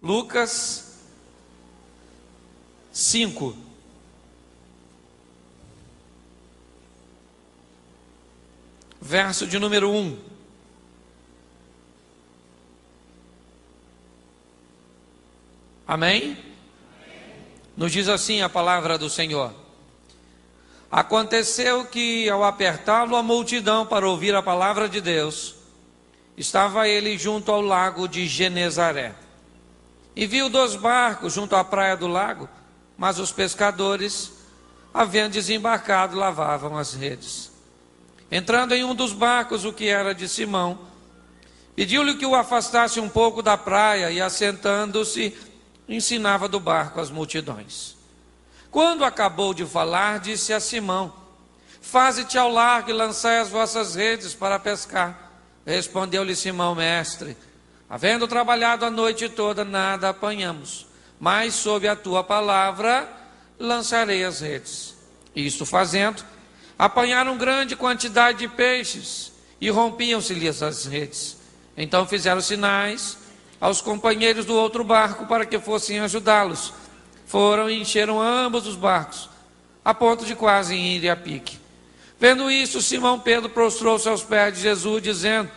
Lucas 5. Verso de número 1. Amém? Nos diz assim a palavra do Senhor. Aconteceu que, ao apertá-lo a multidão para ouvir a palavra de Deus, estava ele junto ao lago de Genezaré. E viu 2 barcos junto à praia do lago, mas os pescadores, havendo desembarcado, lavavam as redes. Entrando em um dos barcos, o que era de Simão, pediu-lhe que o afastasse um pouco da praia e, assentando-se, ensinava do barco as multidões. Quando acabou de falar, disse a Simão: faze-te ao largo e lançai as vossas redes para pescar. Respondeu-lhe Simão: mestre, havendo trabalhado a noite toda, nada apanhamos, mas sob a tua palavra lançarei as redes. Isto fazendo, apanharam grande quantidade de peixes e rompiam-se-lhes as redes. Então fizeram sinais aos companheiros do outro barco para que fossem ajudá-los. Foram e encheram ambos os barcos, a ponto de quase irem a pique. Vendo isso, Simão Pedro prostrou-se aos pés de Jesus, dizendo: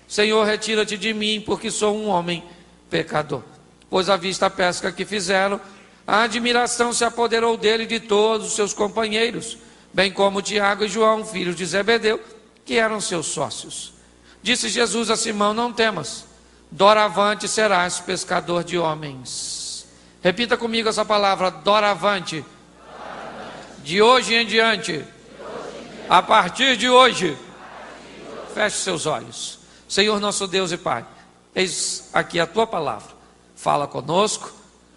Senhor, retira-te de mim, porque sou um homem pecador. Pois, à vista a pesca que fizeram, a admiração se apoderou dele e de todos os seus companheiros, bem como Tiago e João, filhos de Zebedeu, que eram seus sócios. Disse Jesus a Simão: não temas, doravante serás pescador de homens. Repita comigo essa palavra: doravante. De hoje em diante, a partir de hoje, feche seus olhos. Senhor nosso Deus e Pai, eis aqui a tua palavra, fala conosco,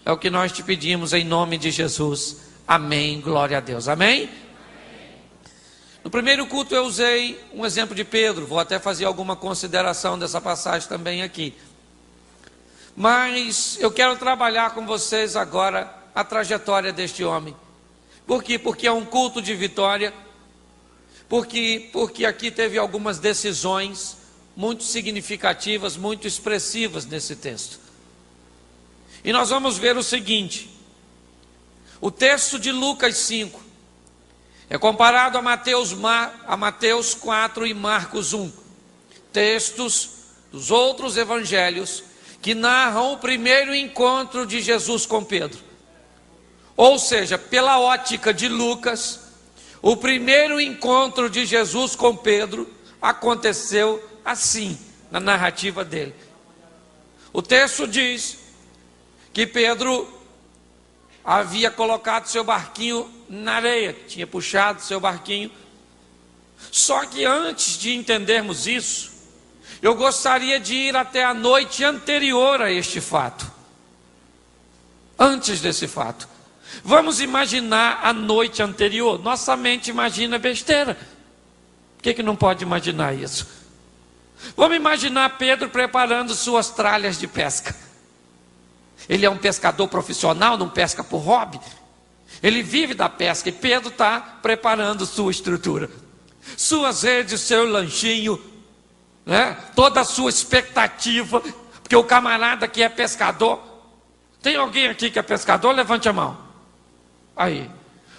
é o que nós te pedimos em nome de Jesus, amém, glória a Deus, amém? No primeiro culto eu usei um exemplo de Pedro, vou até fazer alguma consideração dessa passagem também aqui, mas eu quero trabalhar com vocês agora a trajetória deste homem. Por quê? Porque é um culto de vitória, porque aqui teve algumas decisões muito significativas, muito expressivas nesse texto. E nós vamos ver o seguinte: o texto de Lucas 5 é comparado a Mateus 4 e Marcos 1, textos dos outros evangelhos que narram o primeiro encontro de Jesus com Pedro. Ou seja, pela ótica de Lucas, o primeiro encontro de Jesus com Pedro aconteceu assim, na narrativa dele. O texto diz que Pedro havia colocado seu barquinho na areia, tinha puxado seu barquinho. Só que antes de entendermos isso, eu gostaria de ir até a noite anterior a este fato. Antes desse fato, vamos imaginar a noite anterior. Nossa mente imagina besteira. Por que não pode imaginar isso? Vamos imaginar Pedro preparando suas tralhas de pesca. Ele é um pescador profissional, não pesca por hobby. Ele vive da pesca e Pedro está preparando sua estrutura. Suas redes, seu lanchinho, né? Toda a sua expectativa, porque o camarada que é pescador, tem alguém aqui que é pescador? Levante a mão. Aí,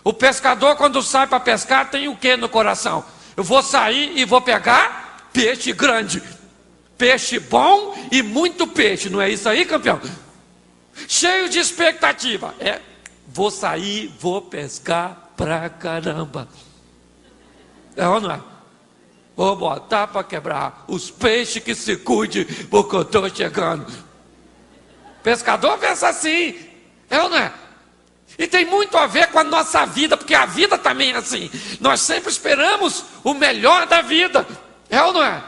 o pescador quando sai para pescar tem o que no coração? Eu vou sair e vou pegar peixe grande, peixe bom e muito peixe, não é isso aí, campeão? Cheio de expectativa, vou sair, vou pescar pra caramba, é ou não é? Vou botar para quebrar os peixes, que se cuide, porque eu estou chegando. Pescador pensa assim, é ou não é? E tem muito a ver com a nossa vida, porque a vida também é assim. Nós sempre esperamos o melhor da vida, é ou não é?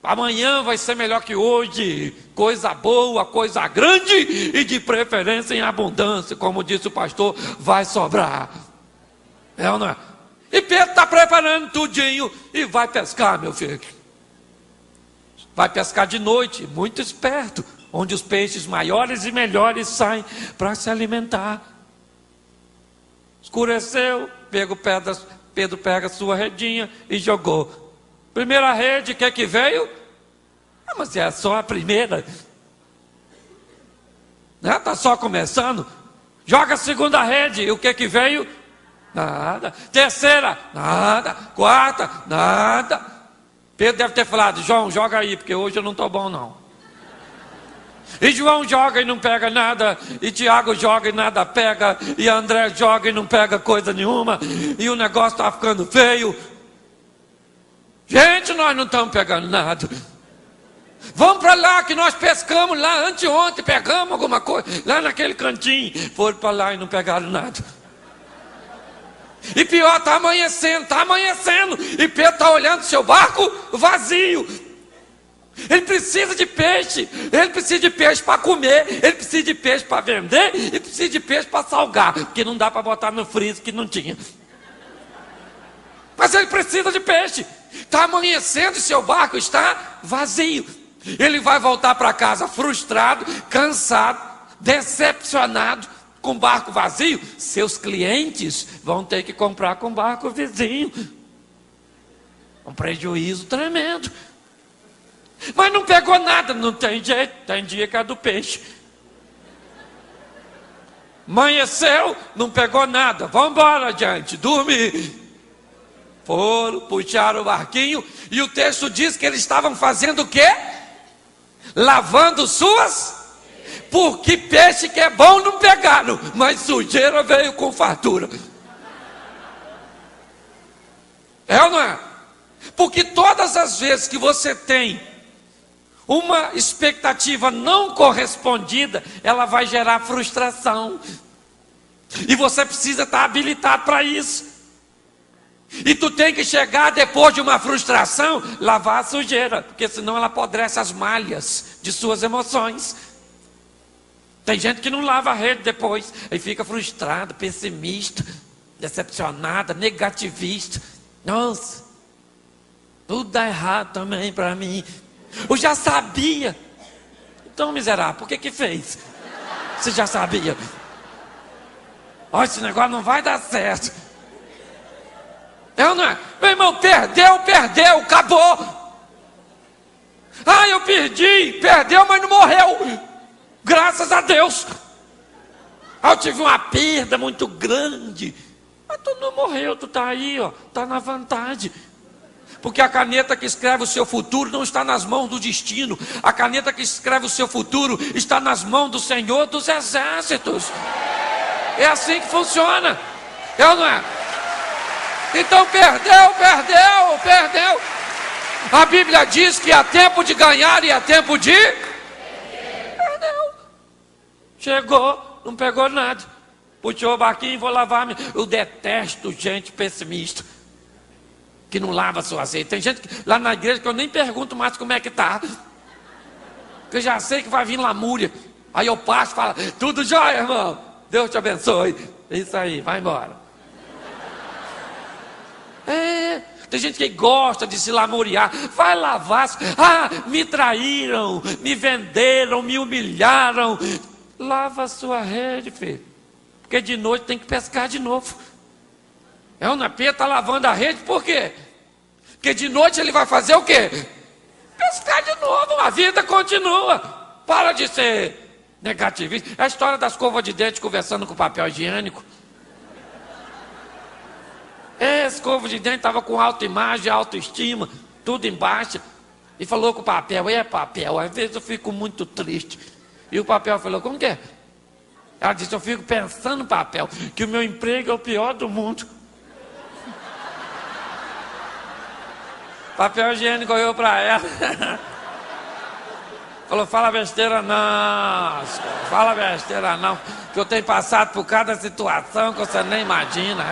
Amanhã vai ser melhor que hoje, coisa boa, coisa grande e de preferência em abundância, como disse o pastor, vai sobrar, é ou não é? E Pedro está preparando tudinho e vai pescar, meu filho. Vai pescar de noite, muito esperto, onde os peixes maiores e melhores saem para se alimentar. Escureceu, Pedro pega a sua redinha e jogou. Primeira rede, o que veio? Mas é só a primeira. né? Está só começando. Joga a segunda rede, e o que veio? Nada. Terceira, nada. Quarta, nada. Pedro deve ter falado: João, joga aí, porque hoje eu não estou bom não. E João joga e não pega nada, e Tiago joga e nada pega, e André joga e não pega coisa nenhuma, e o negócio está ficando feio. Gente, nós não estamos pegando nada. Vamos para lá que nós pescamos lá anteontem, pegamos alguma coisa, lá naquele cantinho. Foram para lá e não pegaram nada. E pior, está amanhecendo, e Pedro está olhando seu barco vazio. Ele precisa de peixe, para comer, ele precisa de peixe para vender, e precisa de peixe para salgar, porque não dá para botar no freezer que não tinha. Mas ele precisa de peixe. Está amanhecendo e seu barco está vazio. Ele vai voltar para casa frustrado, cansado, decepcionado, com barco vazio. Seus clientes vão ter que comprar com barco vizinho. Um prejuízo tremendo. Mas não pegou nada, não tem jeito, tem dia que é do peixe. Amanheceu, não pegou nada, vamos embora, gente, dormir. Foram, puxaram o barquinho, e o texto diz que eles estavam fazendo o quê? Lavando suas, porque peixe que é bom não pegaram, mas sujeira veio com fartura. É ou não é? Porque todas as vezes que você tem uma expectativa não correspondida, ela vai gerar frustração. E você precisa estar habilitado para isso. E tu tem que chegar depois de uma frustração, lavar a sujeira, porque senão ela apodrece as malhas de suas emoções. Tem gente que não lava a rede depois, aí fica frustrado, pessimista, decepcionada, negativista. Nossa, tudo dá errado também para mim. Eu já sabia. Então, miserável, por que fez? Você já sabia. Olha, esse negócio não vai dar certo. Não é? Meu irmão, perdeu, acabou. Ah, eu perdeu, mas não morreu. Graças a Deus. Ah, eu tive uma perda muito grande. Mas tu não morreu, tu está aí, ó, está na vantagem. Porque a caneta que escreve o seu futuro não está nas mãos do destino. A caneta que escreve o seu futuro está nas mãos do Senhor dos Exércitos. É assim que funciona. É ou não é? Então perdeu. A Bíblia diz que há tempo de ganhar e há tempo de... Perdeu. Chegou, não pegou nada. Puxou o barquinho e vou lavar. Eu detesto gente pessimista que não lava seu azeite. Tem gente lá na igreja que eu nem pergunto mais como é que está, porque eu já sei que vai vir lamúria. Aí eu passo e falo: tudo jóia, irmão, Deus te abençoe. Isso aí, vai embora. Tem gente que gosta de se lamuriar. Vai lavar. Ah, me traíram, me venderam, me humilharam. Lava a sua rede, filho, porque de noite tem que pescar de novo. O Pedro está lavando a rede, por quê? Porque de noite ele vai fazer o quê? Pescar de novo, a vida continua. Para de ser negativista. É a história das escova de dente conversando com o papel higiênico. Esse escova de dente estava com autoimagem, autoestima, tudo embaixo. E falou com o papel: papel, às vezes eu fico muito triste. E o papel falou: como que é? Ela disse: eu fico pensando no papel, que o meu emprego é o pior do mundo. Papel higiênico olhou para ela. Falou: fala besteira não, que eu tenho passado por cada situação que você nem imagina.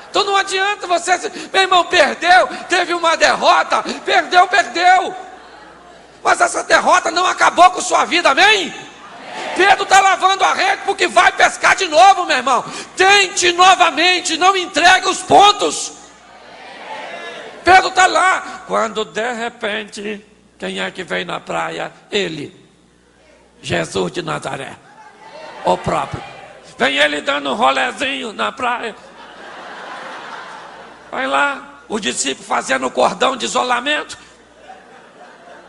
Então não adianta você... Meu irmão, perdeu, teve uma derrota, perdeu. Mas essa derrota não acabou com sua vida, amém? Pedro está lavando a rede porque vai pescar de novo, meu irmão. Tente novamente, não entregue os pontos. Pedro está lá, quando de repente, quem é que vem na praia? Ele, Jesus de Nazaré, o próprio. Vem ele dando um rolezinho na praia. Vai lá, o discípulo fazendo o cordão de isolamento.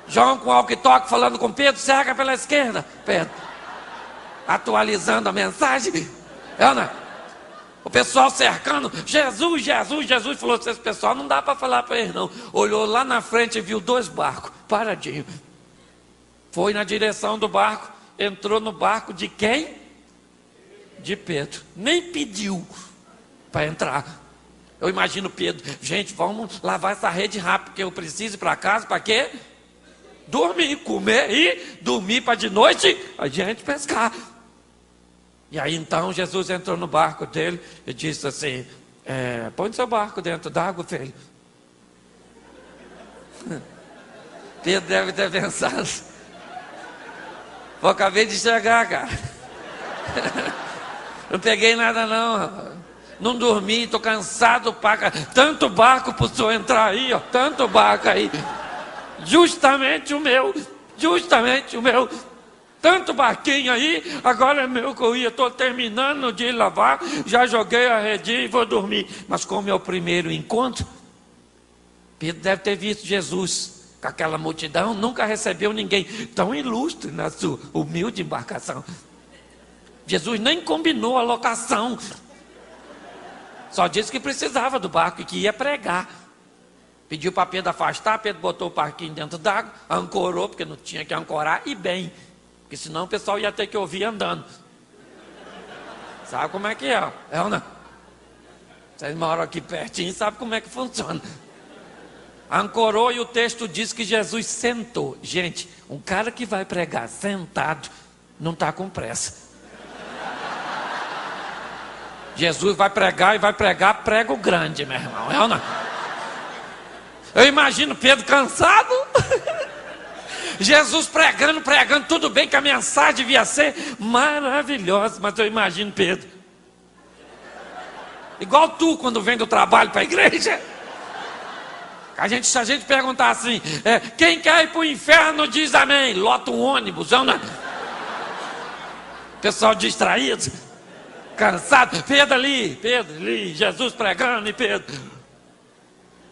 João com walkie-talkie falando com Pedro: cega pela esquerda, Pedro. atualizando a mensagem. Ana, o pessoal cercando, Jesus, Jesus, Jesus. Falou, esse pessoal não dá para falar para eles não. Olhou lá na frente e viu 2 barcos, paradinho. Foi na direção do barco, entrou no barco de quem? De Pedro. Nem pediu para entrar. Eu imagino Pedro, gente, vamos lavar essa rede rápido, porque eu preciso ir para casa, para quê? Dormir, comer e dormir para de noite a gente pescar. E aí então Jesus entrou no barco dele e disse assim, põe seu barco dentro d'água, filho. Pedro deve ter pensado, eu acabei de chegar, cara. Não peguei nada não, rapaz. Não dormi, estou cansado, paga. Tanto barco para o senhor entrar aí, ó, tanto barco aí. Justamente o meu, tanto barquinho aí, agora é meu que eu ia, estou terminando de lavar, já joguei a redinha e vou dormir. Mas como é o primeiro encontro, Pedro deve ter visto Jesus com aquela multidão, nunca recebeu ninguém tão ilustre na sua humilde embarcação. Jesus nem combinou a locação. Só disse que precisava do barco e que ia pregar. Pediu para Pedro afastar, Pedro botou o barquinho dentro d'água, ancorou, porque não tinha que ancorar, e bem, porque senão o pessoal ia ter que ouvir andando. Sabe como é que é? É ou não? Vocês moram aqui pertinho, sabem como é que funciona. Ancorou e o texto diz que Jesus sentou. Gente, um cara que vai pregar sentado, não está com pressa. Jesus vai pregar e vai pregar prego grande, meu irmão, é ou não? Eu imagino Pedro cansado. Jesus pregando, tudo bem que a mensagem devia ser maravilhosa, mas eu imagino Pedro igual tu quando vem do trabalho para a igreja. Se a gente perguntar assim, quem quer ir para o inferno diz amém, lota um ônibus, não é? Pessoal distraído, cansado, Pedro ali, Jesus pregando e Pedro,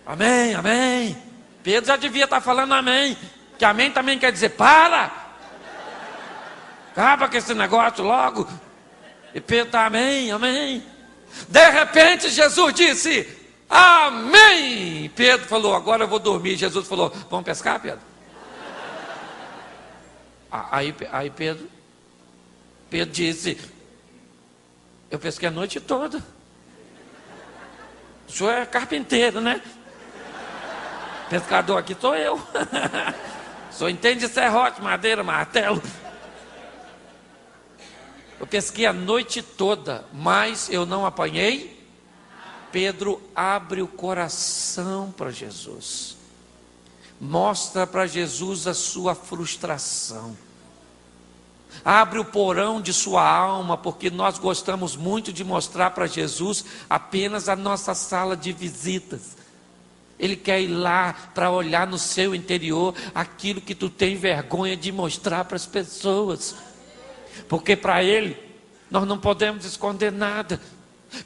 amém, amém. Pedro já devia estar falando amém, que amém também quer dizer acaba com esse negócio logo. E Pedro está amém, amém. De repente Jesus disse, amém. Pedro falou, agora eu vou dormir. Jesus falou, vamos pescar, Pedro? Aí Pedro disse, eu pesquei a noite toda. O senhor é carpinteiro, né? Pescador aqui sou eu. O senhor entende de serrote, madeira, martelo. Eu pesquei a noite toda, mas eu não apanhei. Pedro abre o coração para Jesus. Mostra para Jesus a sua frustração. Abre o porão de sua alma, porque nós gostamos muito de mostrar para Jesus apenas a nossa sala de visitas. Ele quer ir lá para olhar no seu interior aquilo que tu tem vergonha de mostrar para as pessoas. Porque para ele, nós não podemos esconder nada.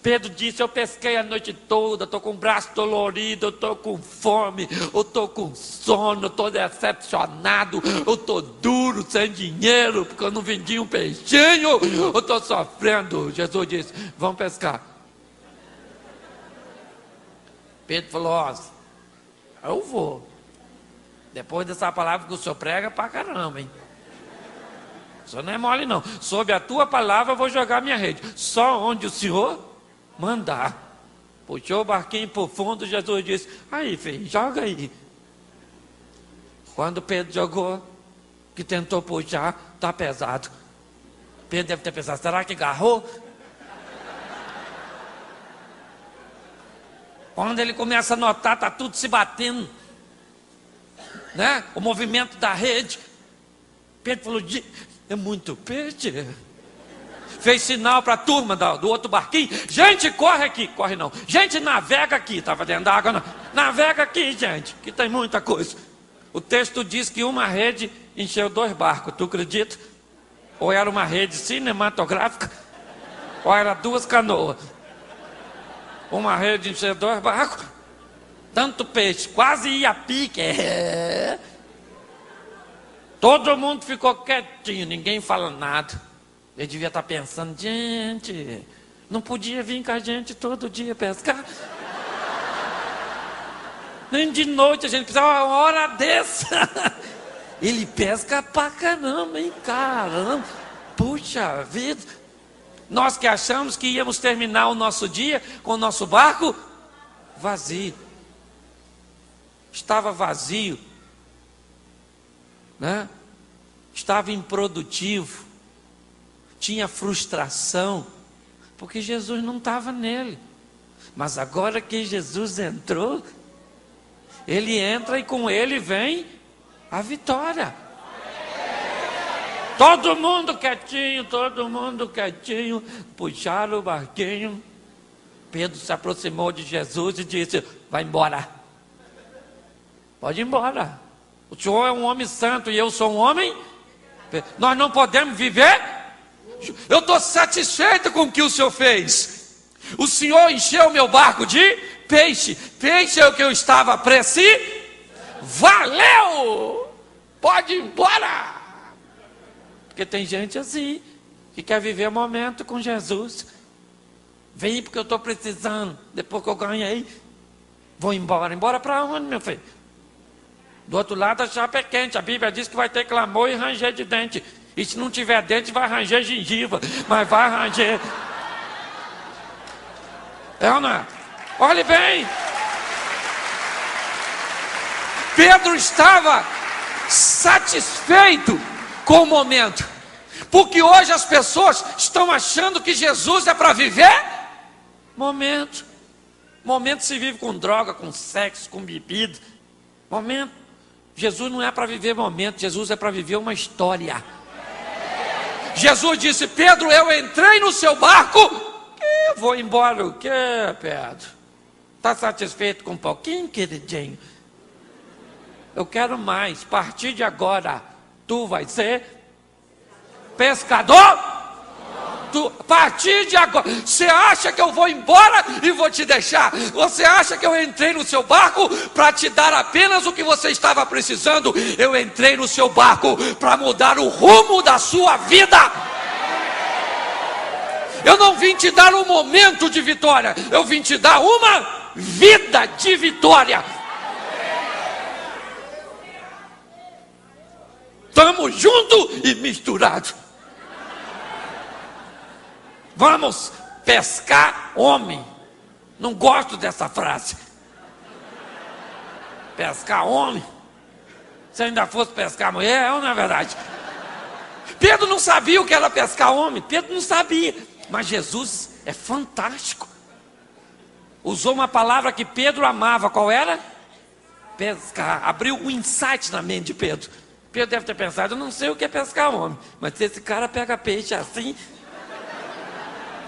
Pedro disse, eu pesquei a noite toda, estou com o braço dolorido, eu estou com fome, eu estou com sono, eu estou decepcionado, eu estou duro, sem dinheiro, porque eu não vendi um peixinho, eu estou sofrendo. Jesus disse, vamos pescar. Pedro falou, eu vou. Depois dessa palavra que o senhor prega, pra caramba, hein? O senhor não é mole não. Sob a tua palavra eu vou jogar minha rede. Só onde o senhor mandar. Puxou o barquinho para o fundo, Jesus disse, aí filho, joga aí. Quando Pedro jogou, que tentou puxar, está pesado. Pedro deve ter pensado, será que agarrou? Quando ele começa a notar, está tudo se batendo, né? O movimento da rede. Pedro falou, é muito peixe. Fez sinal para a turma do outro barquinho. Gente, corre aqui. Corre não. Gente, navega aqui. Estava dentro da água, não. Navega aqui, gente, que tem muita coisa. O texto diz que uma rede encheu 2 barcos. Tu acredita? Ou era uma rede cinematográfica, ou era 2 canoas. Uma rede encheu 2 barcos. Tanto peixe, quase ia a pique. Todo mundo ficou quietinho, ninguém fala nada. Ele devia estar pensando, gente, não podia vir com a gente todo dia pescar? Nem de noite a gente precisava uma hora dessa. Ele pesca pra caramba, hein? Caramba. Puxa vida. Nós que achamos que íamos terminar o nosso dia com o nosso barco vazio. Estava vazio, né? Estava improdutivo, tinha frustração, porque Jesus não estava nele. Mas agora que Jesus entrou, ele entra e com ele vem a vitória. Todo mundo quietinho, puxaram o barquinho. Pedro se aproximou de Jesus e disse: vai embora, pode ir embora. O senhor é um homem santo e eu sou um homem. Nós não podemos viver. Eu estou satisfeito com o que o senhor fez. O senhor encheu meu barco de peixe. Peixe é o que eu estava precisando. Valeu! Pode ir embora. Porque tem gente assim, que quer viver o momento com Jesus. Vem porque eu estou precisando. Depois que eu ganhei, vou embora. Embora para onde, meu filho? Do outro lado a chapa é quente. A Bíblia diz que vai ter clamor e ranger de dente. E se não tiver dente, vai ranger gengiva. Mas vai ranger. É ou não é? Olhe bem. Pedro estava satisfeito com o momento. Porque hoje as pessoas estão achando que Jesus é para viver momento. Momento se vive com droga, com sexo, com bebida. Momento. Jesus não é para viver momento, Jesus é para viver uma história. Jesus disse: Pedro, eu entrei no seu barco e vou embora. O que, Pedro? Está satisfeito com um pouquinho, queridinho? Eu quero mais. A partir de agora, tu vai ser pescador? A partir de agora, você acha que eu vou embora e vou te deixar? Você acha que eu entrei no seu barco para te dar apenas o que você estava precisando? Eu entrei no seu barco para mudar o rumo da sua vida. Eu não vim te dar um momento de vitória, eu vim te dar uma vida de vitória. Estamos juntos e misturados. Vamos pescar homem. Não gosto dessa frase. Pescar homem. Se ainda fosse pescar mulher, não é verdade? Pedro não sabia o que era pescar homem. Pedro não sabia. Mas Jesus é fantástico. Usou uma palavra que Pedro amava. Qual era? Pescar. Abriu um insight na mente de Pedro. Pedro deve ter pensado: eu não sei o que é pescar homem, mas se esse cara pega peixe assim,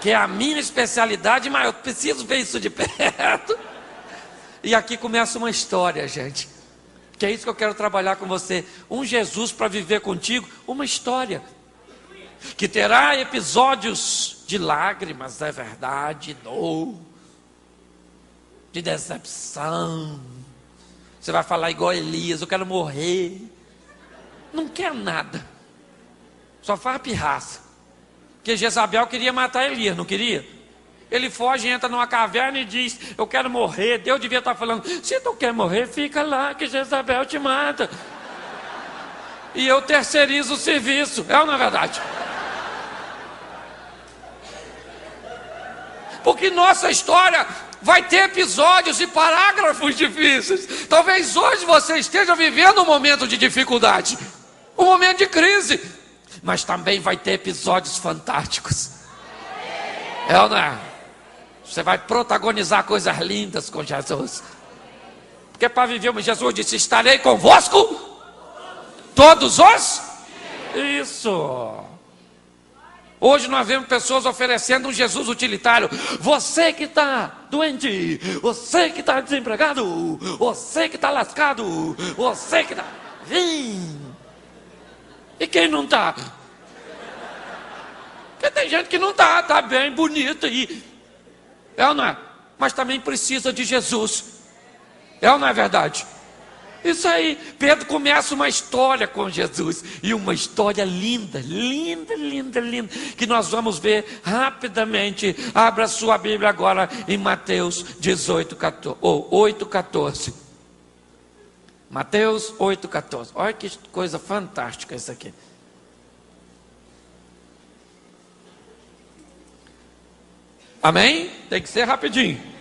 que é a minha especialidade, mas eu preciso ver isso de perto. E aqui começa uma história, gente, que é isso que eu quero trabalhar com você. Um Jesus para viver contigo, uma história que terá episódios de lágrimas, é verdade, dor, de decepção. Você vai falar igual Elias: eu quero morrer. Não quer nada, só faz pirraça. Porque Jezabel queria matar Elias, não queria? Ele foge, entra numa caverna e diz: eu quero morrer. Deus devia estar falando: se tu quer morrer, fica lá que Jezabel te mata. E eu terceirizo o serviço. É ou não é verdade? Porque nossa história vai ter episódios e parágrafos difíceis. Talvez hoje você esteja vivendo um momento de dificuldade, um momento de crise, mas também vai ter episódios fantásticos. É ou não é? Você vai protagonizar coisas lindas com Jesus. Porque para viver, Jesus disse: estarei convosco todos os... Isso. Hoje nós vemos pessoas oferecendo um Jesus utilitário. Você que está doente, você que está desempregado, você que está lascado, você que está... Vem. E quem não está? Porque tem gente que não está bem, bonita e... É ou não é? Mas também precisa de Jesus. É ou não é verdade? Isso aí, Pedro começa uma história com Jesus, e uma história linda, linda, linda, linda, que nós vamos ver rapidamente. Abra sua Bíblia agora em Mateus 8,14. Mateus 8,14. Olha que coisa fantástica isso aqui. Amém? Tem que ser rapidinho.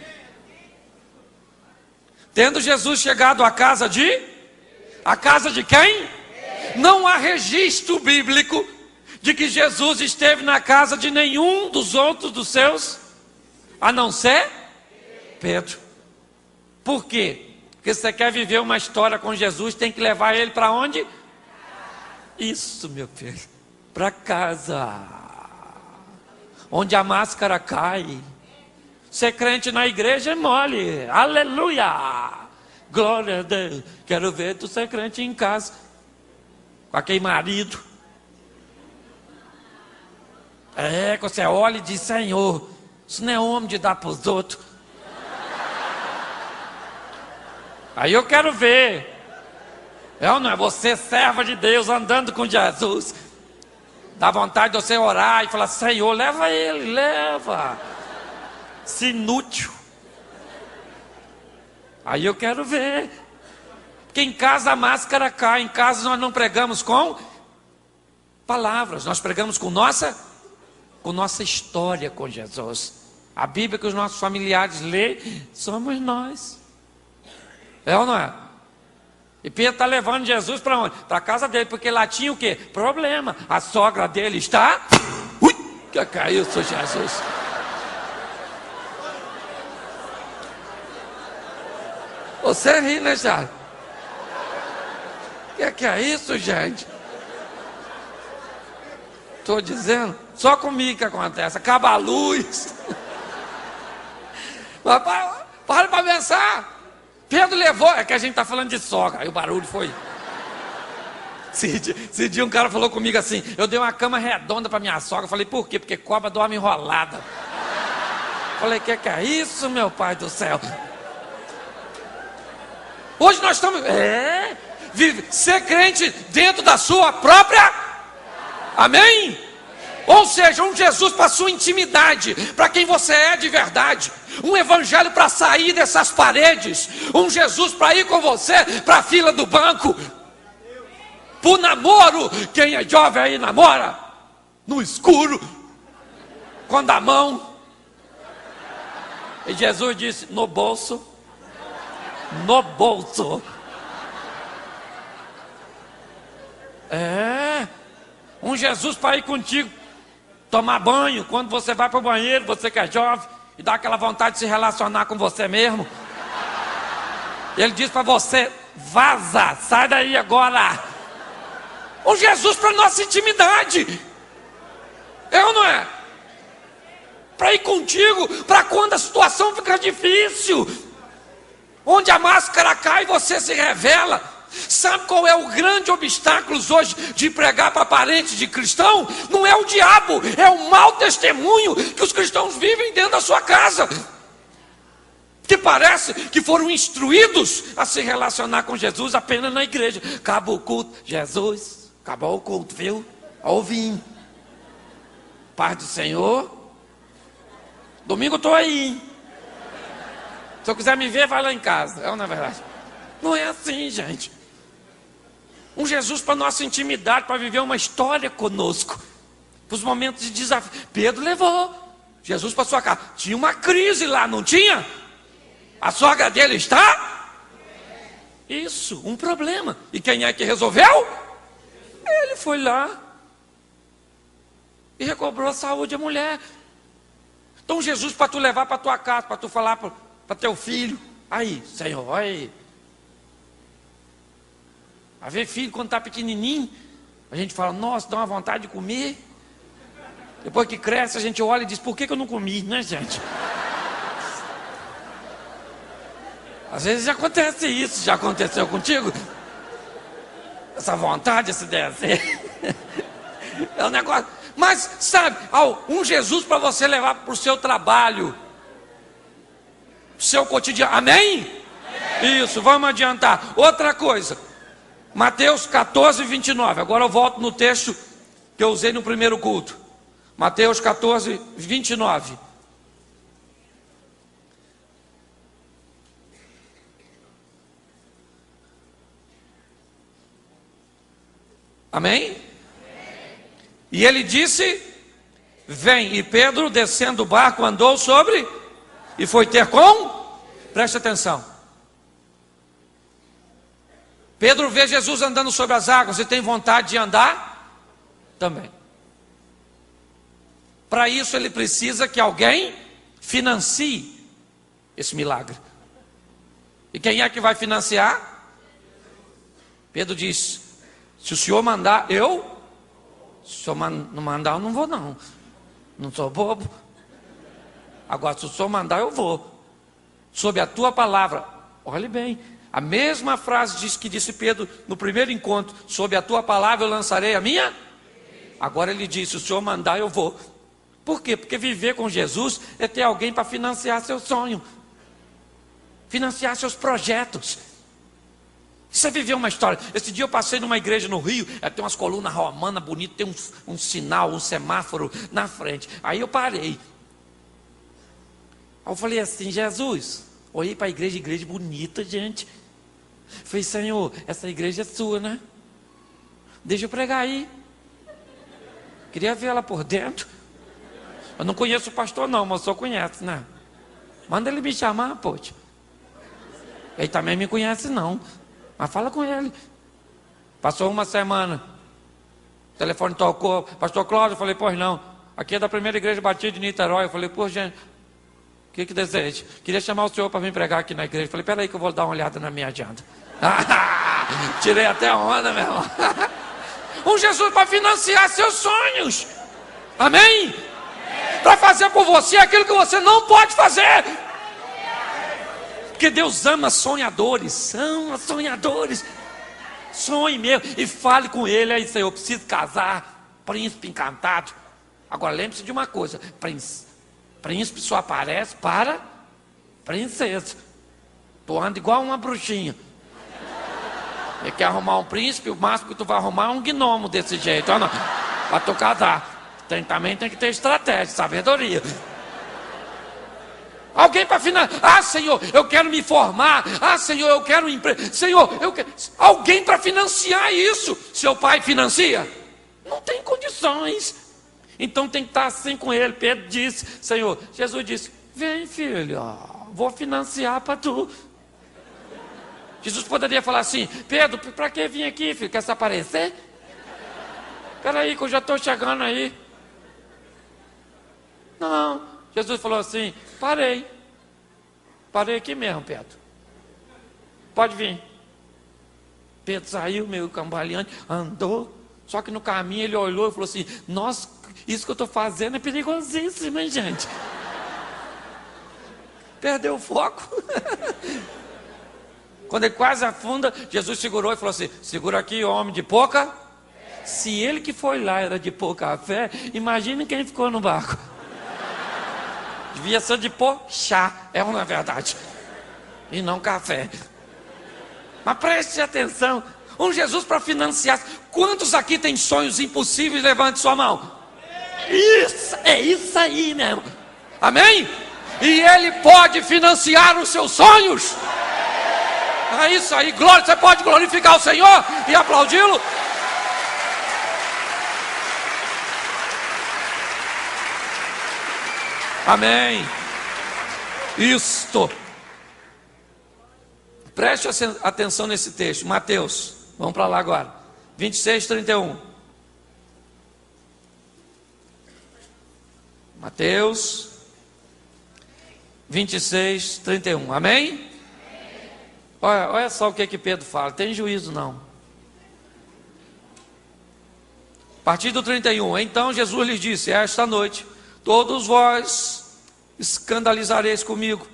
Tendo Jesus chegado à casa de... A casa de quem? Não há registro bíblico de que Jesus esteve na casa de nenhum dos outros dos seus, a não ser Pedro. Por quê? Porque se você quer viver uma história com Jesus, tem que levar ele para onde? Isso, meu filho, para casa, onde a máscara cai. Ser crente na igreja é mole, aleluia, glória a Deus. Quero ver tu ser crente em casa, com aquele marido. Que você olha e diz: Senhor, isso não é homem de dar para os outros. Aí eu quero ver. Não é você, serva de Deus, andando com Jesus. Dá vontade de você orar e falar: Senhor, leva ele, leva. Se inútil. Aí eu quero ver. Porque em casa a máscara cai. Em casa nós não pregamos com palavras, nós pregamos com nossa história com Jesus. A Bíblia que os nossos familiares lêem somos nós. É ou não é? E Pedro está levando Jesus para onde? Para a casa dele, porque lá tinha o quê? Problema. A sogra dele está... Ui, que caiu, Senhor Jesus. Você ri, né, Charles? Que é isso, gente? Estou dizendo, só comigo que acontece. Acaba a luz. Mas para pensar. Pedro levou, é que a gente está falando de sogra. Aí o barulho foi. Esse dia um cara falou comigo assim: eu dei uma cama redonda para minha sogra. Eu falei: por quê? Porque cobra dorme enrolada. Eu falei: que é isso, meu pai do céu? Hoje nós estamos... ser crente dentro da sua própria... Amém? Ou seja, um Jesus para a sua intimidade, para quem você é de verdade. Um evangelho para sair dessas paredes. Um Jesus para ir com você para a fila do banco. Para o namoro. Quem é jovem aí namora no escuro, com a mão. E Jesus disse: no bolso. No bolso. Um Jesus para ir contigo tomar banho, quando você vai para o banheiro, você que é jovem, e dá aquela vontade de se relacionar com você mesmo. Ele diz para você: vaza, sai daí agora. Um Jesus para nossa intimidade. É ou não é? Para ir contigo, para quando a situação fica difícil, onde a máscara cai e você se revela. Sabe qual é o grande obstáculo hoje de pregar para parentes de cristão? Não é o diabo, é o mau testemunho que os cristãos vivem dentro da sua casa. Que parece que foram instruídos a se relacionar com Jesus apenas na igreja. Acabou o culto, Jesus, acabou o culto, viu? Ouvi. Paz do Senhor. Domingo eu estou aí. Se eu quiser me ver, vai lá em casa. É ou não é verdade? Não é assim, gente. Um Jesus para nossa intimidade, para viver uma história conosco. Para os momentos de desafio. Pedro levou Jesus para sua casa. Tinha uma crise lá, não tinha? A sogra dele está? Isso, um problema. E quem é que resolveu? Ele foi lá e recobrou a saúde da mulher. Então Jesus para tu levar para tua casa, para tu falar para teu filho: aí, Senhor, aí. A ver filho quando está pequenininho, a gente fala: nossa, dá uma vontade de comer. Depois que cresce, a gente olha e diz: por que eu não comi, né, gente? Às vezes já acontece isso. Já aconteceu contigo? Essa vontade, esse desejo. É um negócio. Mas, sabe, um Jesus para você levar para o seu trabalho, para o seu cotidiano. Amém? Isso, vamos adiantar. Outra coisa, Mateus 14, 29. Agora eu volto no texto que eu usei no primeiro culto. Mateus 14, 29. Amém? E ele disse: vem. E Pedro, descendo do barco, andou sobre e foi ter com. Preste atenção. Pedro vê Jesus andando sobre as águas e tem vontade de andar também. Para isso ele precisa que alguém financie esse milagre. E quem é que vai financiar? Pedro diz: se o senhor mandar, eu. Se o senhor não mandar, eu não vou não. Não sou bobo. Agora, se o senhor mandar, eu vou. Sob a tua palavra. Olhe bem. A mesma frase diz que disse Pedro no primeiro encontro: sob a tua palavra eu lançarei a minha. Agora ele diz: se o senhor mandar, eu vou. Por quê? Porque viver com Jesus é ter alguém para financiar seu sonho, financiar seus projetos. Isso é viver uma história. Esse dia eu passei numa igreja no Rio, tem umas colunas romanas bonitas, tem um sinal, um semáforo na frente. Aí eu parei. Aí eu falei assim: Jesus, olhei para a igreja bonita, gente. Falei: Senhor, essa igreja é sua, né? Deixa eu pregar aí. Queria ver ela por dentro. Eu não conheço o pastor não, mas o senhor conhece, né? Manda ele me chamar, poxa. Ele também me conhece não. Mas fala com ele. Passou uma semana. O telefone tocou. Pastor Cláudio, eu falei: pois não. Aqui é da primeira igreja batida de Niterói. Eu falei: pô, gente, o que deseja? Queria chamar o senhor para vir pregar aqui na igreja. Eu falei: peraí que eu vou dar uma olhada na minha agenda. Tirei até a onda, meu irmão. Um Jesus para financiar seus sonhos. Amém? Para fazer por você aquilo que você não pode fazer. Porque Deus ama sonhadores. Ama sonhadores. Sonhe mesmo. E fale com ele aí: Senhor, eu preciso casar. Príncipe encantado. Agora lembre-se de uma coisa: príncipe só aparece para princesa. Tu anda igual uma bruxinha. Você quer arrumar um príncipe, o máximo que tu vai arrumar é um gnomo desse jeito. Olha, para tu casar. Também tem que ter estratégia, sabedoria. Alguém para financiar. Ah, Senhor, eu quero me formar. Ah, Senhor, eu quero um emprego. Senhor, eu quero. Alguém para financiar isso. Seu pai financia? Não tem condições. Então tem que estar assim com ele. Pedro disse: Senhor, Jesus disse: vem, filho, vou financiar para tu. Jesus poderia falar assim: Pedro, para que vir aqui, filho? Quer se aparecer? Espera aí que eu já estou chegando aí. Não, Jesus falou assim: parei aqui mesmo, Pedro, pode vir. Pedro saiu meio cambaleante, andou, só que no caminho ele olhou e falou assim: nossa, isso que eu estou fazendo é perigosíssimo, hein, gente? Perdeu o foco. Quando ele quase afunda, Jesus segurou e falou assim: segura aqui, homem de pouca. Se ele que foi lá era de pouca fé, imagine quem ficou no barco. Devia ser de pôr chá, é uma verdade, e não café. Mas preste atenção: um Jesus para financiar. Quantos aqui tem sonhos impossíveis? Levante sua mão. Isso, é isso aí mesmo. Amém? E ele pode financiar os seus sonhos. É isso aí, glória. Você pode glorificar o Senhor e aplaudi-lo? Amém. Isto. Preste atenção nesse texto, Mateus. Vamos para lá agora. 26, 31. Mateus 26, 31. Amém? Olha só o que Pedro fala. Tem juízo não. A partir do 31. Então Jesus lhes disse: esta noite todos vós escandalizareis comigo,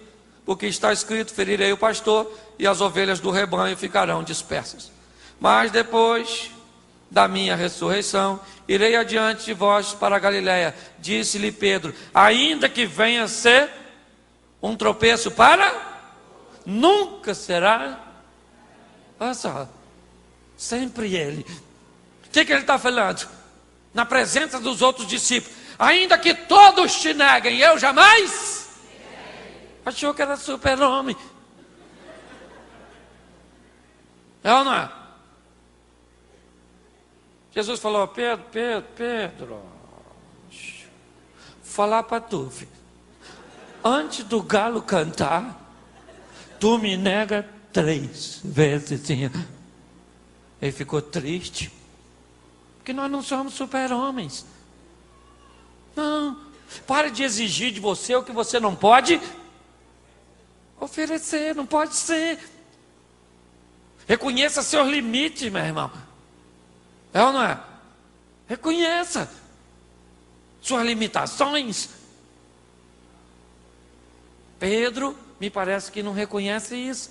porque está escrito: ferirei o pastor e as ovelhas do rebanho ficarão dispersas. Mas depois da minha ressurreição, irei adiante de vós para a Galiléia. Disse-lhe Pedro: ainda que venha ser um tropeço para... nunca será. Olha só, sempre Ele. O que ele está falando? Na presença dos outros discípulos: ainda que todos te neguem, eu jamais. Achou que era super-homem. É ou não é? Jesus falou: Pedro, falar para tu, filho. Antes do galo cantar, tu me nega 3 vezes. Ele ficou triste, porque nós não somos super-homens. Não, pare de exigir de você o que você não pode oferecer, não pode ser. Reconheça seus limites, meu irmão. É ou não é? Reconheça suas limitações. Pedro, me parece que não reconhece isso,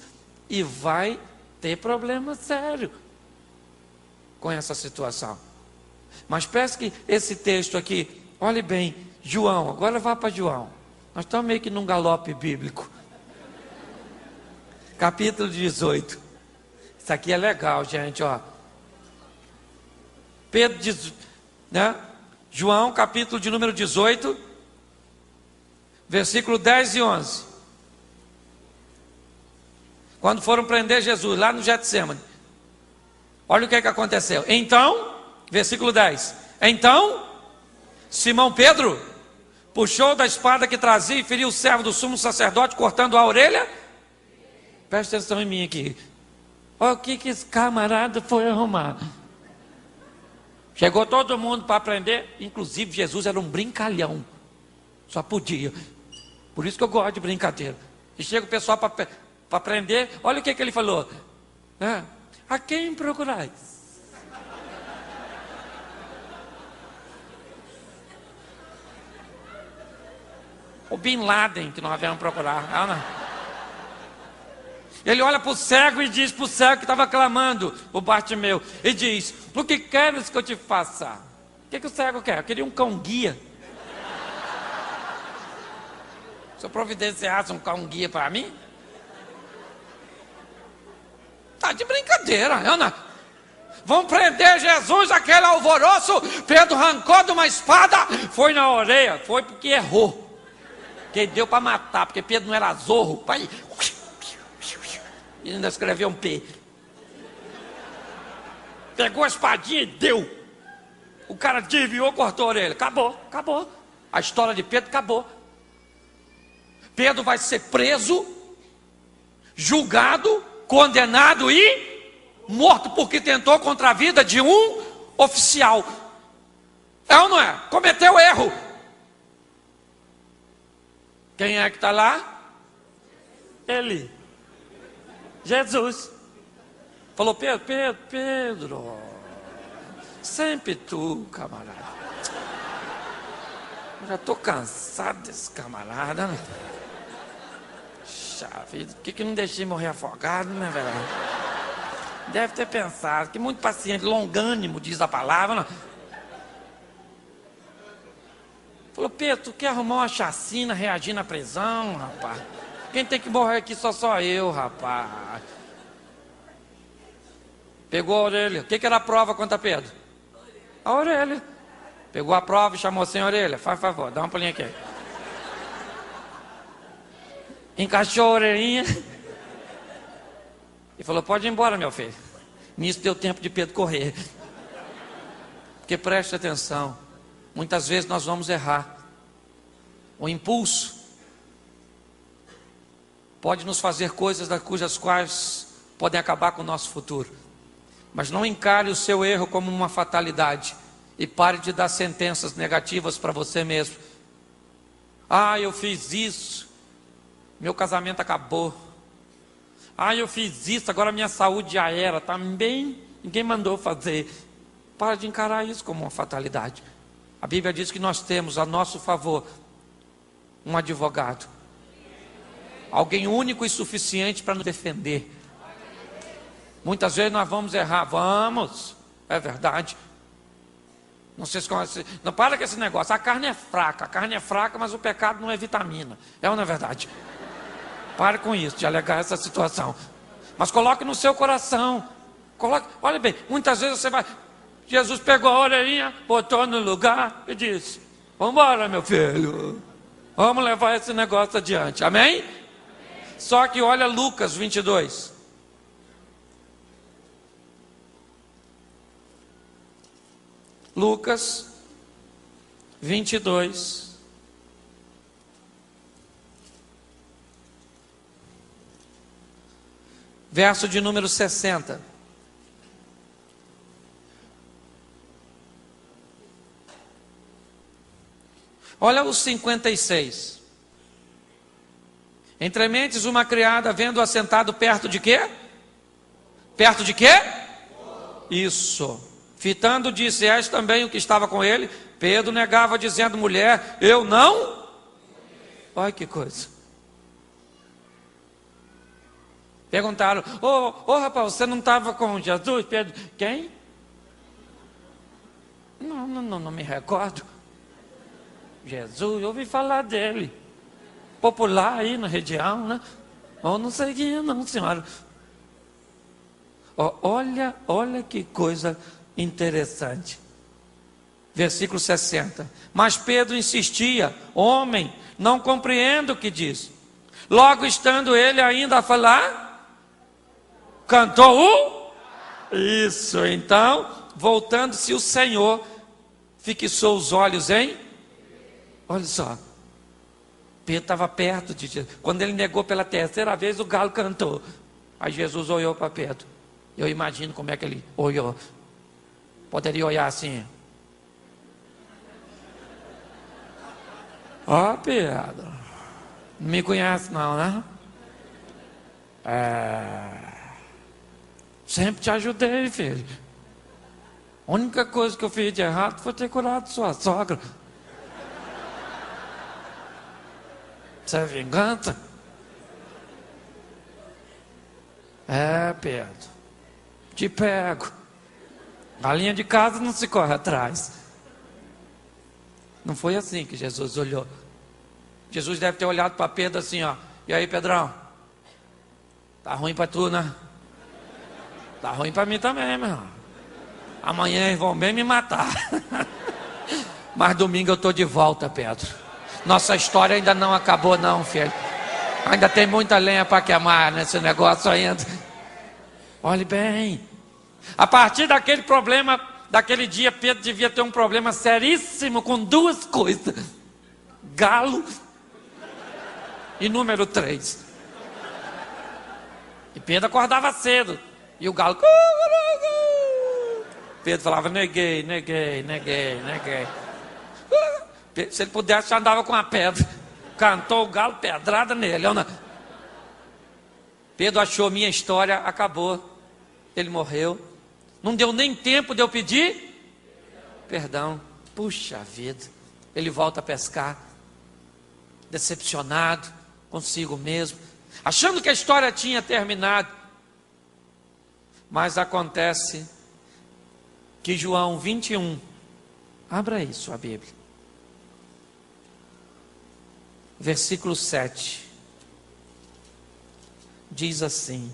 e vai ter problema sério com essa situação. Mas peço que esse texto aqui, olhe bem, João, agora vá para João. Nós estamos meio que num galope bíblico. Capítulo 18. Isso aqui é legal, gente, ó. Pedro diz, né? João, capítulo de número 18, versículo 10 e 11. Quando foram prender Jesus lá no Getsemane, olha o que aconteceu. Então, versículo 10. Então, Simão Pedro puxou da espada que trazia e feriu o servo do sumo sacerdote, cortando a orelha. Presta atenção em mim aqui. Olha o que esse camarada foi arrumar. Chegou todo mundo para aprender, inclusive Jesus era um brincalhão. Só podia. Por isso que eu gosto de brincadeira. E chega o pessoal para aprender, olha o que ele falou. A quem procurais? O Bin Laden que nós viemos procurar. Não. Ele olha para o cego e diz para o cego que estava clamando, o Bartimeu, e diz: o que queres que eu te faça? O que o cego quer? Eu queria um cão guia. Se eu providenciasse um cão guia para mim? Tá de brincadeira, Ana. Vão prender Jesus, aquele alvoroço. Pedro arrancou de uma espada, foi na orelha, foi porque errou. Que deu para matar, porque Pedro não era zorro. Pai. E ainda escreveu um P. Pegou a espadinha e deu. O cara desviou, cortou a orelha. Acabou. A história de Pedro acabou. Pedro vai ser preso, julgado, condenado e morto porque tentou contra a vida de um oficial. É ou não é? Cometeu erro. Quem é que está lá? Ele. Jesus. Falou: Pedro, sempre tu, camarada. Eu já estou cansado desse camarada, né? Vida, por que não deixei morrer afogado, né, velho? Deve ter pensado, que muito paciente, longânimo, diz a palavra, né? Falou: Pedro, tu quer arrumar uma chacina, reagir na prisão, rapaz? Quem tem que morrer aqui só eu, rapaz. Pegou a orelha. O que era a prova contra Pedro? A orelha. Pegou a prova e chamou sem orelha. Faz favor, dá uma palhinha aqui. Encaixou a orelhinha e falou: pode ir embora, meu filho. Nisso deu tempo de Pedro correr. Porque preste atenção, muitas vezes nós vamos errar. O impulso pode nos fazer coisas cujas quais podem acabar com o nosso futuro. Mas não encare o seu erro como uma fatalidade e pare de dar sentenças negativas para você mesmo. Eu fiz isso, meu casamento acabou. Eu fiz isso, agora minha saúde já era, também ninguém mandou fazer. Para de encarar isso como uma fatalidade. A Bíblia diz que nós temos a nosso favor um advogado, alguém único e suficiente para nos defender. Muitas vezes nós vamos errar, é verdade. Não sei se conhece, não para com esse negócio. A carne é fraca, mas o pecado não é vitamina. É ou não é verdade? Pare com isso, de alegar essa situação. Mas coloque no seu coração. Olha bem, muitas vezes você vai... Jesus pegou a orelhinha, botou no lugar e disse: vamos embora, meu filho. Vamos levar esse negócio adiante. Amém? Só que olha Lucas 22. Lucas 22. Verso de número 60. Olha os 56. Entre mentes, uma criada, vendo assentado perto de quê? Perto de quê? Isso. Fitando, disse: és também o que estava com ele? Pedro negava, dizendo: mulher, eu não. Olha que coisa. Perguntaram: ô rapaz, você não estava com Jesus? Pedro: quem? Não me recordo. Jesus, eu ouvi falar dele. Popular aí na região, né? Eu não sei quem é não, senhora. Olha que coisa interessante. Versículo 60. Mas Pedro insistia: homem, não compreendo o que diz. Logo, estando ele ainda a falar, cantou Isso, então, voltando-se o Senhor, fixou os olhos em... Olha só, Pedro estava perto de Jesus. Quando ele negou pela terceira vez, o galo cantou. Aí Jesus olhou para Pedro. Eu imagino como é que ele olhou. Poderia olhar assim. Ó, Pedro, não me conhece não, né? Sempre te ajudei, filho. A única coisa que eu fiz de errado foi ter curado sua sogra. Isso é vingança? Pedro, te pego. Galinha de casa não se corre atrás. Não foi assim que Jesus olhou. Jesus deve ter olhado para Pedro assim, ó. E aí, Pedrão? Tá ruim para tu, né? Tá ruim para mim também, meu irmão. Amanhã eles vão bem me matar. Mas domingo eu estou de volta, Pedro. Nossa história ainda não acabou não, filho. Ainda tem muita lenha para queimar nesse negócio ainda. Olhe bem. A partir daquele problema, daquele dia, Pedro devia ter um problema seríssimo com duas coisas: galo e número 3. E Pedro acordava cedo. E o galo... Pedro falava: neguei. Se ele pudesse, já andava com a pedra. Cantou o galo, pedrada nele. Pedro achou: minha história acabou. Ele morreu. Não deu nem tempo de eu pedir perdão. Puxa vida. Ele volta a pescar, decepcionado consigo mesmo, achando que a história tinha terminado. Mas acontece que João 21, abra aí sua Bíblia, versículo 7, diz assim: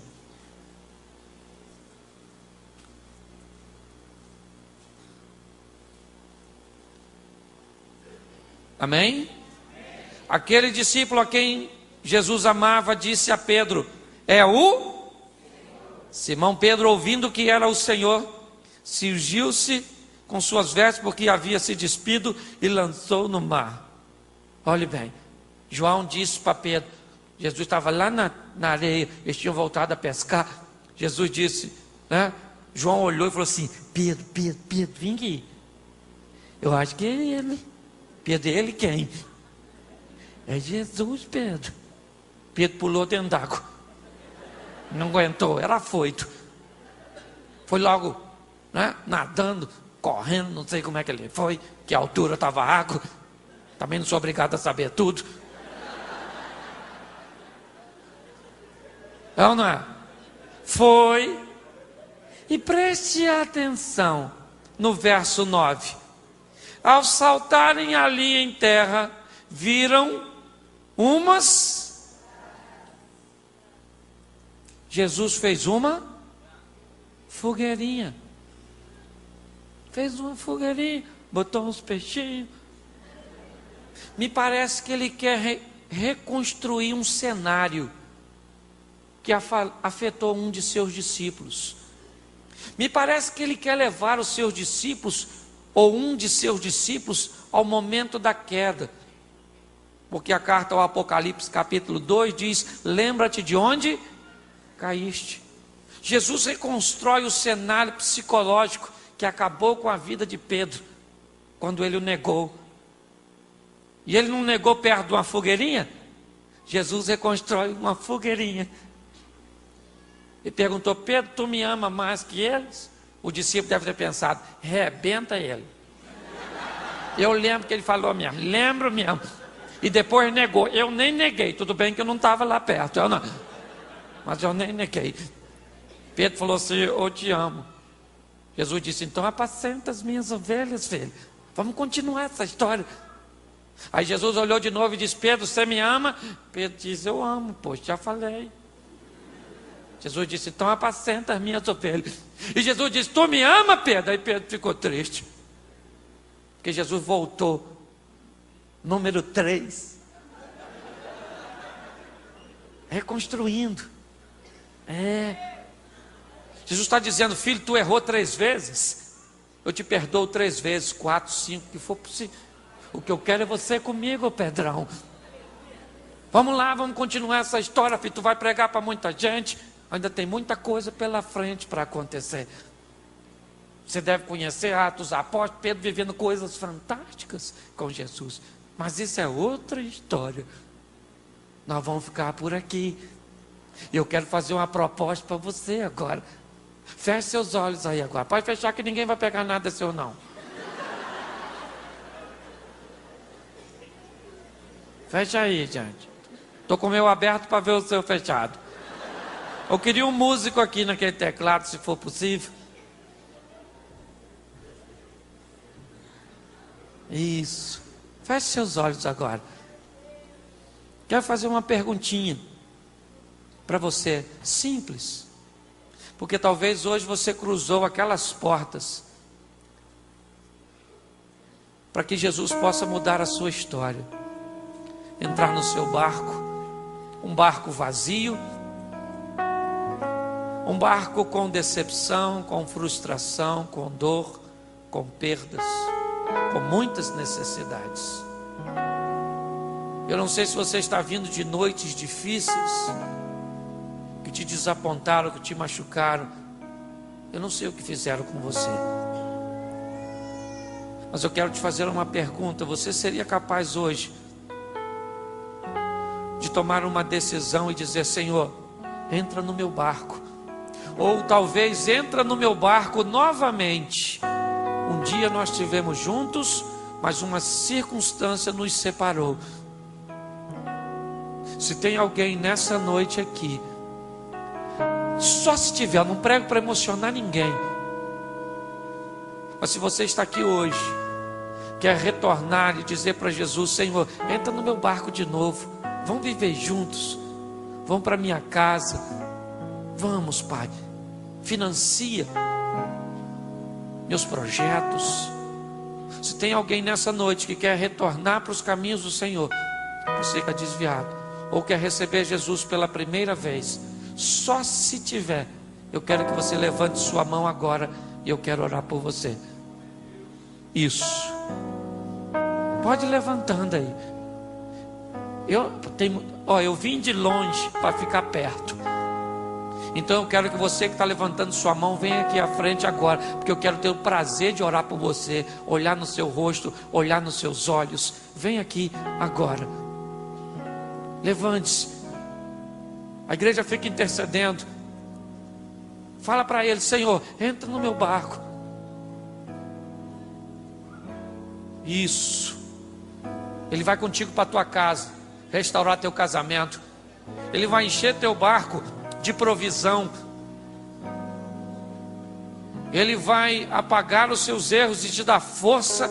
amém? Aquele discípulo a quem Jesus amava disse a Pedro: é o... Simão Pedro, ouvindo que era o Senhor, cingiu-se com suas vestes, porque havia se despido, e lançou no mar. Olhe bem, João disse para Pedro, Jesus estava lá na areia, eles tinham voltado a pescar. Jesus disse, né? João olhou e falou assim: Pedro, vem aqui. Eu acho que é ele. Pedro, ele quem? É Jesus, Pedro. Pedro pulou dentro d'água. Não aguentou, era afoito. Foi logo, né, nadando, correndo, não sei como é que ele foi, que a altura estava água. Também não sou obrigado a saber tudo. É ou não é? Foi. E preste atenção no verso 9. Ao saltarem ali em terra, viram umas... Jesus fez uma fogueirinha. Fez uma fogueirinha, botou uns peixinhos. Me parece que ele quer reconstruir um cenário que afetou um de seus discípulos. Me parece que ele quer levar os seus discípulos, ou um de seus discípulos, ao momento da queda. Porque a carta ao Apocalipse capítulo 2 diz: lembra-te de onde caíste. Jesus reconstrói o cenário psicológico que acabou com a vida de Pedro, quando ele o negou. E ele não negou perto de uma fogueirinha? Jesus reconstrói uma fogueirinha. E perguntou: Pedro, tu me ama mais que eles? O discípulo deve ter pensado: rebenta ele. Eu lembro que ele falou mesmo, lembro mesmo. E depois negou. Eu nem neguei, tudo bem que eu não estava lá perto, eu não. Mas eu nem neguei. Pedro falou assim: eu te amo. Jesus disse: então apacenta as minhas ovelhas, filho. Vamos continuar essa história. Aí Jesus olhou de novo e disse: Pedro, você me ama? Pedro disse: eu amo, pois já falei. Jesus disse: então apacenta as minhas ovelhas. E Jesus disse: tu me ama, Pedro? Aí Pedro ficou triste, porque Jesus voltou. Número 3. Reconstruindo. Jesus está dizendo: filho, tu errou 3 vezes, eu te perdoo 3 vezes, 4, 5, que for possível. O que eu quero é você comigo, Pedrão. Vamos lá, vamos continuar essa história, filho. Tu vai pregar para muita gente. Ainda tem muita coisa pela frente para acontecer. Você deve conhecer Atos dos Apóstolos, Pedro vivendo coisas fantásticas com Jesus. Mas isso é outra história. Nós vamos ficar por aqui. Eu quero fazer uma proposta para você agora. Feche seus olhos aí agora. Pode fechar que ninguém vai pegar nada seu não. Fecha aí, gente. Estou com o meu aberto para ver o seu fechado. Eu queria um músico aqui naquele teclado, se for possível. Isso. Feche seus olhos agora. Quero fazer uma perguntinha para você, simples. Porque talvez hoje você cruzou aquelas portas para que Jesus possa mudar a sua história. Entrar no seu barco, um barco vazio, um barco com decepção, com frustração, com dor, com perdas, com muitas necessidades. Eu não sei se você está vindo de noites difíceis, que te desapontaram, que te machucaram. Eu não sei o que fizeram com você. Mas eu quero te fazer uma pergunta: você seria capaz hoje de tomar uma decisão e dizer: Senhor, entra no meu barco? Ou talvez entra no meu barco novamente. Um dia nós estivemos juntos, mas uma circunstância nos separou. Se tem alguém nessa noite aqui, só se tiver, eu não prego para emocionar ninguém, mas se você está aqui hoje, quer retornar e dizer para Jesus: Senhor, entra no meu barco de novo, vamos viver juntos, vamos para minha casa, vamos, Pai, financia meus projetos. Se tem alguém nessa noite que quer retornar para os caminhos do Senhor, você que está desviado, ou quer receber Jesus pela primeira vez, só se tiver, eu quero que você levante sua mão agora e eu quero orar por você. Isso. Pode ir levantando aí. Eu vim de longe para ficar perto. Então eu quero que você que está levantando sua mão venha aqui à frente agora, porque eu quero ter o prazer de orar por você, olhar no seu rosto, olhar nos seus olhos. Vem aqui agora. Levante-se. A igreja fica intercedendo. Fala para ele: Senhor, entra no meu barco. Isso. Ele vai contigo para a tua casa, restaurar teu casamento. Ele vai encher teu barco de provisão. Ele vai apagar os seus erros e te dar força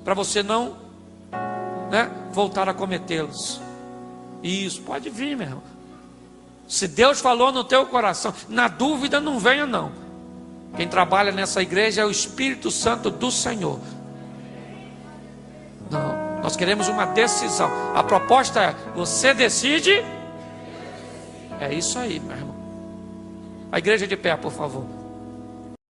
para você não, voltar a cometê-los. Isso, pode vir, meu irmão. Se Deus falou no teu coração, na dúvida não venha não. Quem trabalha nessa igreja é o Espírito Santo do Senhor. Não, nós queremos uma decisão. A proposta é, você decide. É isso aí, meu irmão. A igreja de pé, por favor.